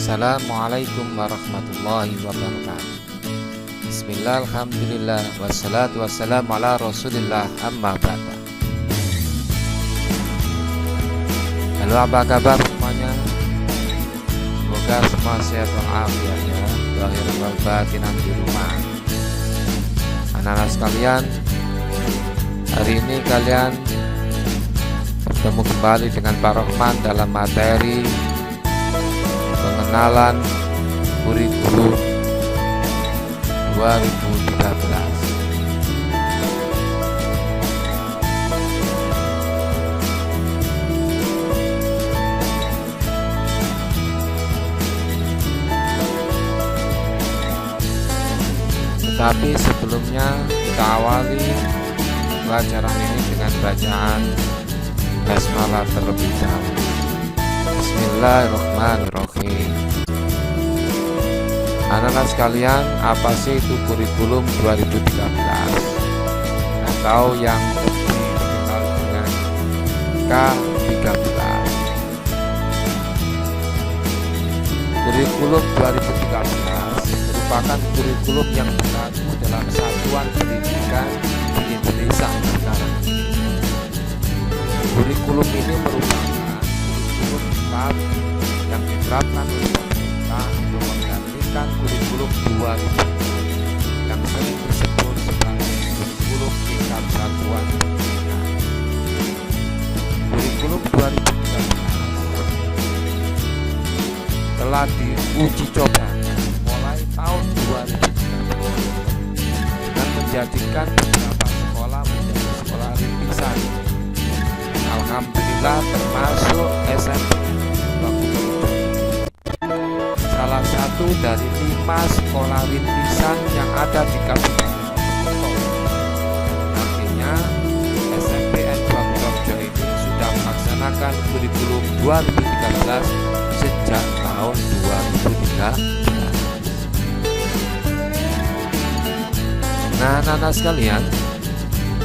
Assalamualaikum warahmatullahi wabarakatuh. Bismillah, alhamdulillah, wassalatu wassalamu ala rasulillah, amma ba'da. Halo, apa kabar semuanya? Semoga semua sehat walafiat ya, lahir wal batinan di rumah. Anak-anak sekalian, hari ini kalian bertemu kembali dengan Pak Rohman dalam materi pengenalan kurikulum 2013. Tetapi sebelumnya kita awali pelajaran ini dengan bacaan basmalah terlebih dahulu. Bismillahirrahmanirrahim. Anak-anak sekalian, apa sih itu kurikulum 2013 atau yang lebih dikenal dengan K13? Kurikulum 2013 merupakan kurikulum yang berlaku dalam satuan pendidikan di Indonesia sekarang. Kurikulum ini merupakan kurikulum tetap yang diterapkan oleh pemerintah untuk menggantikan kurikulum 2000 yang sering disebut sebagai kurikulum tingkat satuan pendidikan. Kurikulum 2013 telah diuji coba mulai tahun 2013 dengan menjadikan beberapa sekolah menjadi sekolah rintisan. Alhamdulillah termasuk SMP salah satu dari 5 sekolah rintisan yang ada di Kabupaten Mojokerto. Nantinya SMPN Mojokerto ini sudah melaksanakan kurikulum 2013 sejak tahun 2013. Nah, anak-anak sekalian,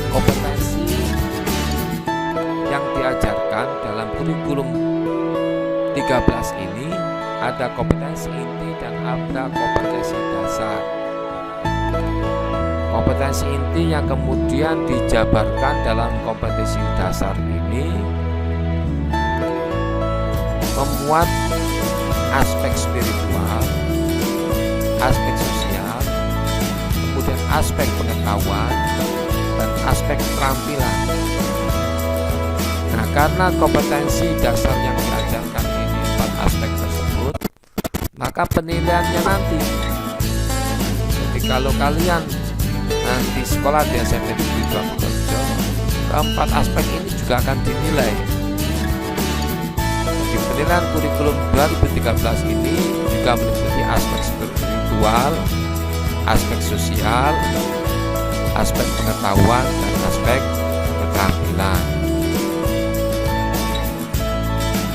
kompetensi yang diajarkan dalam kurikulum 13 ini ada kompetensi inti dan ada kompetensi dasar. Kompetensi inti yang kemudian dijabarkan dalam kompetensi dasar ini memuat aspek spiritual, aspek sosial, kemudian aspek pengetahuan dan aspek keterampilan. Nah, karena kompetensi dasar yang diajarkan ini 4 aspek tersebut, maka penilaiannya nanti kalau kalian nanti sekolah di SMP Negeri 2 Purworejo, keempat aspek ini juga akan dinilai. Di penilaian kurikulum 2013 ini juga meliputi aspek spiritual, aspek sosial, aspek pengetahuan, dan aspek keterampilan.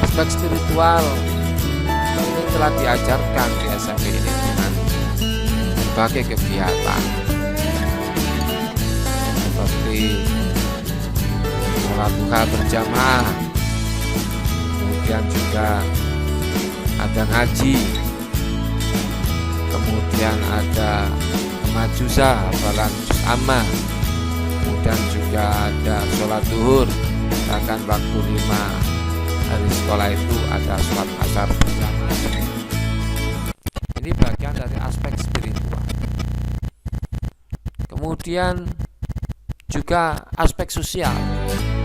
Aspek spiritual ini telah diajarkan di SMP ini dengan berbagai kegiatan seperti sholat duha berjamaah, kemudian juga ada ngaji, kemudian ada kemajusa hafalan juz amma, kemudian juga ada sholat duhur, bahkan waktu 5 hari sekolah itu ada sholat asar berjamaah. Ini bagian dari aspek spiritual. Kemudian juga aspek sosial.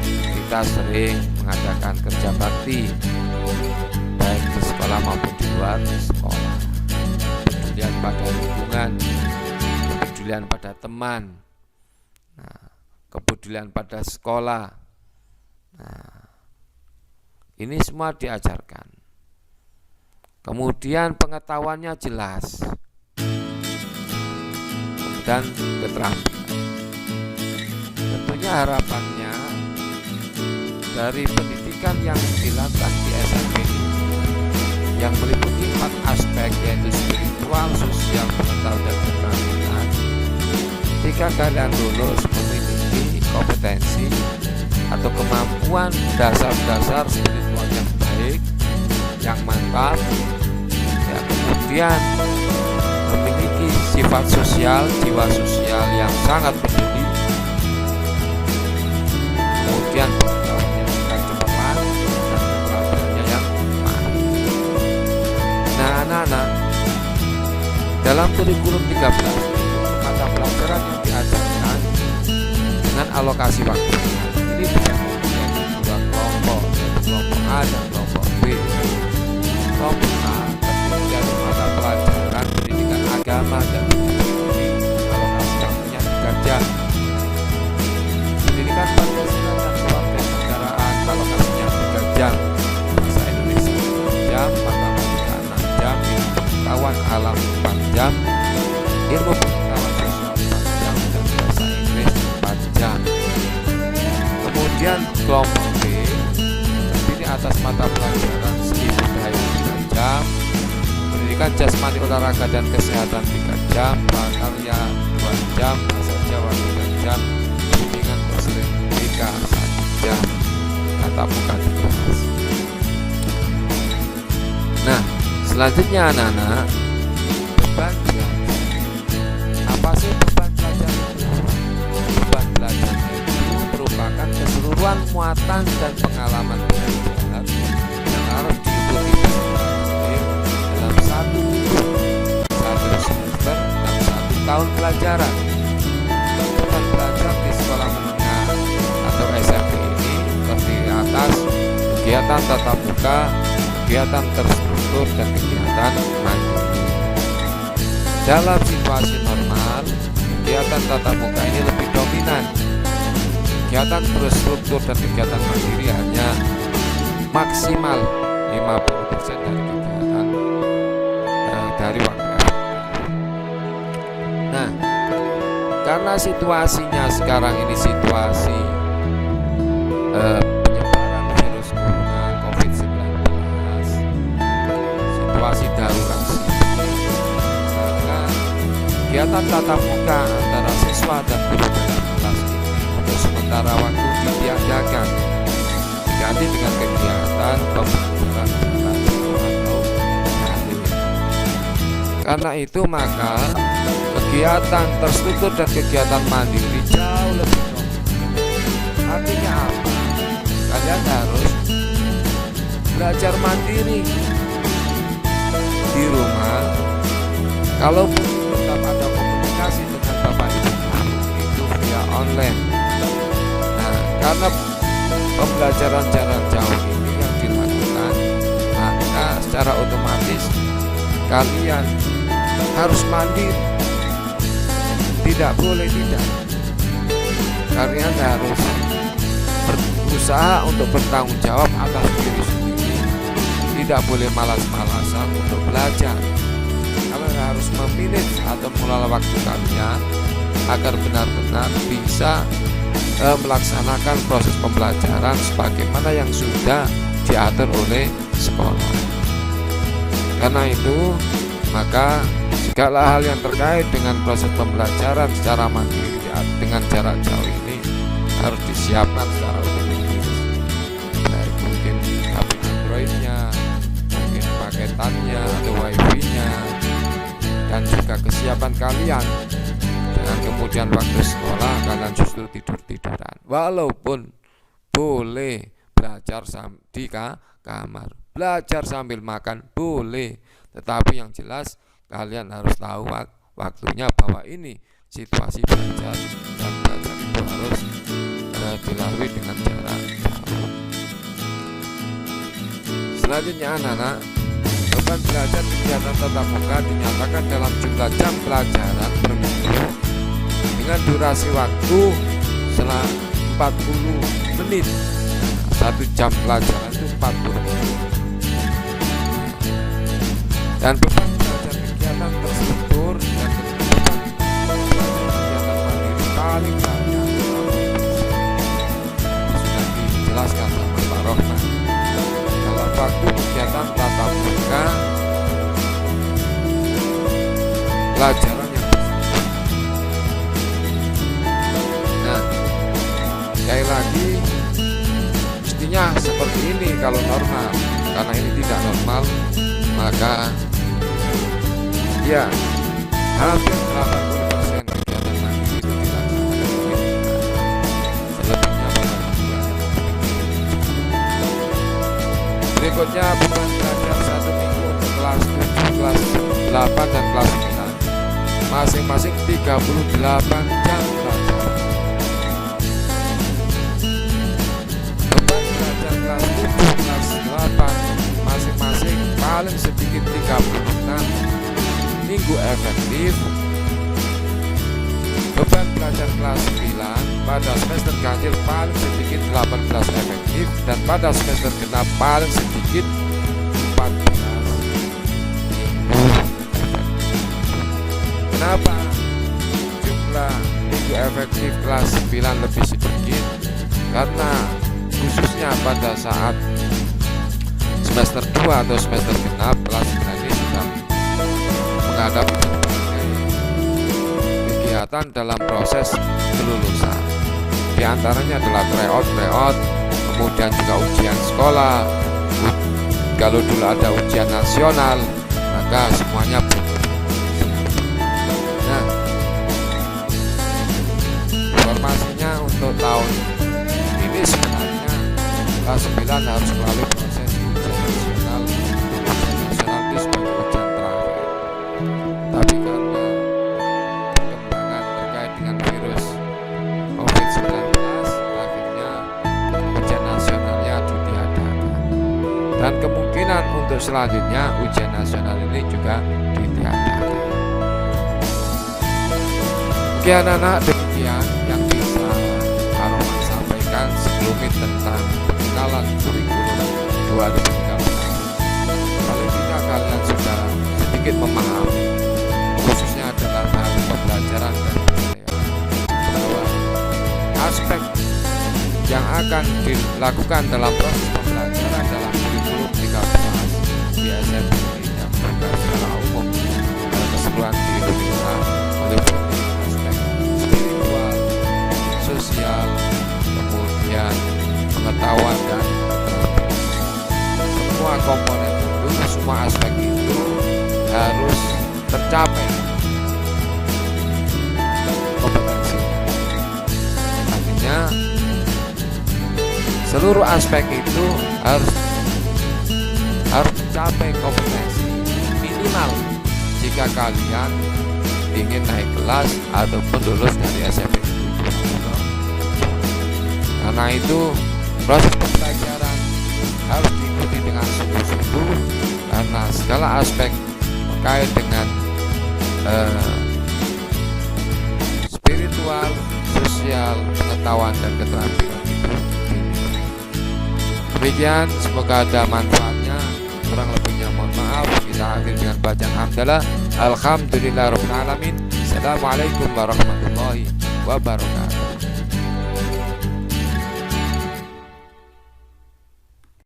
Kita sering mengadakan kerja bakti baik di sekolah maupun di luar sekolah. Kepedulian pada lingkungan, kepedulian pada teman, kepedulian pada sekolah. Ini semua diajarkan. Kemudian pengetahuannya jelas dan keterampilan. Tentunya harapannya dari pendidikan yang dilakukan di SMP ini yang meliputi 4 aspek, yaitu spiritual, sosial, pengetahuan, dan keterampilan. Ketika kalian lulus memiliki kompetensi atau kemampuan dasar-dasar spiritual yang baik, yang mantap, ya kemudian memiliki sifat sosial, jiwa sosial yang sangat peduli, kemudian pengetahuannya juga cemerlang dan keterampilannya yang mahal. Nah, anak-anak, dalam kurikulum 13 itu mata pelajaran yang diajarkan dengan alokasi waktu ini bisa menjadi dua kelompok, kelompok A dan kelompok B. Kelompok A terdiri dari mata pelajaran pendidikan agama dan ini alokasi waktunya 3 jam. Pendidikan Pancasila dan kewarganegaraan alokasinya 3 jam. Bahasa Indonesia 4 jam, matematika 6 jam, ilmu pengetahuan alam 4 jam, ilmu pengetahuan sosial 4 jam, dan bahasa Inggris 4 jam. Kemudian kelompok B terdiri atas mata pelajaran seni budaya 3 jam, pendidikan jasmani olahraga dan kesehatan 3 jam, prakarya 2 jam, bahasa Jawa 3 jam, bimbingan berselingkuh 1 jam, tatap muka 13. Nah, selanjutnya anak-anak, beban belajar. Apa sih beban belajar itu? Beban belajar itu merupakan keseluruhan muatan dan pengalaman belajar yang harus diikuti dalam satu semester dan 1 tahun pelajaran. Beban belajar di sekolah menengah atau SMP ini terdiri atas kegiatan tatap muka, kegiatan terstruktur, dan kegiatan mandiri. Dalam situasi normal, kegiatan tatap muka ini lebih dominan. Kegiatan terstruktur dan kegiatan mandiri hanya maksimal 50% dari kegiatan dari waktu. Nah, karena situasinya sekarang ini situasi penyebaran virus corona COVID-19, situasi darurat, maka kegiatan tatap muka antara siswa dan guru dalam kelas ini untuk sementara waktu ditiadakan, diganti dengan kegiatan pembelajaran jarak jauh atau daring. Karena itu maka kegiatan terstruktur dan kegiatan mandiri jauh lebih dominan. Artinya apa? Kalian harus belajar mandiri di rumah. Kalaupun tetap ada komunikasi dengan bapak ibu itu via online. Nah, karena pembelajaran jarak jauh ini yang dilakukan, maka secara otomatis kalian harus mandiri. Tidak boleh tidak. Kalian harus berusaha untuk bertanggung jawab atas diri sendiri. Tidak boleh malas-malasan untuk belajar. Kalian harus memilih atau mengelola waktu kalian agar benar-benar bisa melaksanakan proses pembelajaran sebagaimana yang sudah diatur oleh sekolah. Karena itu, maka segala hal yang terkait dengan proses pembelajaran secara mandiri dengan jarak jauh ini harus disiapkan secara otomatis. Baik mungkin HP Android-nya, mungkin paketannya atau WiFi-nya, dan juga kesiapan kalian. Dengan kemudian waktu sekolah kalian justru tidur-tiduran. Walaupun boleh belajar di kamar, belajar sambil makan boleh, tetapi yang jelas kalian harus tahu waktunya bahwa ini situasi belajar dan belajar itu harus dilalui dengan jarak jauh. Selanjutnya anak-anak, beban belajar kegiatan tatap muka dinyatakan dalam jumlah jam pelajaran per minggu dengan durasi waktu selama 40 menit. 1 jam pelajaran itu 40 menit. Dan beban belajar kegiatan terstruktur dan beban kegiatan mandiri paling banyak sudah dijelaskan sama Pak Rohman. Dalam waktu kegiatan tatap muka pelajaran yang bersama. Nah, sekali lagi mestinya seperti ini kalau normal. Karena ini tidak normal, maka Ya, hampir 80% kegiatan mandiri itu dilaksanakan di lingkungan. Selebihnya pengajian. Berikutnya beban belajar 1 minggu untuk kelas 7, kelas 8, dan kelas 9. Masing-masing 38 jam belajar. Beban belajar kelas 7, kelas 8 masing-masing paling sedikit 36 minggu efektif. Beban belajar kelas 9 pada semester ganjil paling sedikit 18 efektif, dan pada semester genap paling sedikit 14 minggu efektif. Kenapa jumlah minggu efektif kelas 9 lebih sedikit? Karena khususnya pada saat semester 2 atau semester genap, kelas 9 ini sudah menghadapi berbagai kegiatan dalam proses kelulusan. Di antaranya adalah tryout, kemudian juga ujian sekolah. Kalau dulu ada ujian nasional, maka semuanya butuh. Nah, informasinya untuk tahun ini sebenarnya kelas 9 harus melalui proses ujian nasional. Ujian nasional itu sebagai ujian terakhir. Tapi karena perkembangan terkait dengan virus COVID-19, akhirnya ujian nasionalnya ditiadakan. Dan kemungkinan untuk selanjutnya ujian nasional ini juga ditiadakan. Oke anak-anak, demikian yang bisa Ar-Rahman sampaikan sekelumit tentang pengenalan kurikulum 2013. Paling tidak kalian sudah sedikit memahami, khususnya adalah dalam pembelajaran dan penilaian, bahwa aspek yang akan dilakukan dalam proses pembelajaran dalam kurikulum 13 di SMP dan juga secara umum dan keseluruhan di Indonesia meliputi aspek spiritual, sosial, kemudian pengetahuan dan keterampilan. Semua komponen itu, semua aspek itu harus tercapai kompetensinya. Artinya seluruh aspek itu harus mencapai kompetensi minimal jika kalian ingin naik kelas ataupun lulus dari SMP. Karena itu proses pembelajaran harus diikuti dengan sungguh-sungguh, karena segala aspek terkait dengan spiritual, sosial, pengetahuan, dan keterampilan itu. Demikian, semoga ada manfaatnya. Kurang lebihnya mohon maaf. Kita akhiri dengan bacaan hamdalah. Alhamdulillahirabbil alamin. Assalamualaikum warahmatullahi wabarakatuh.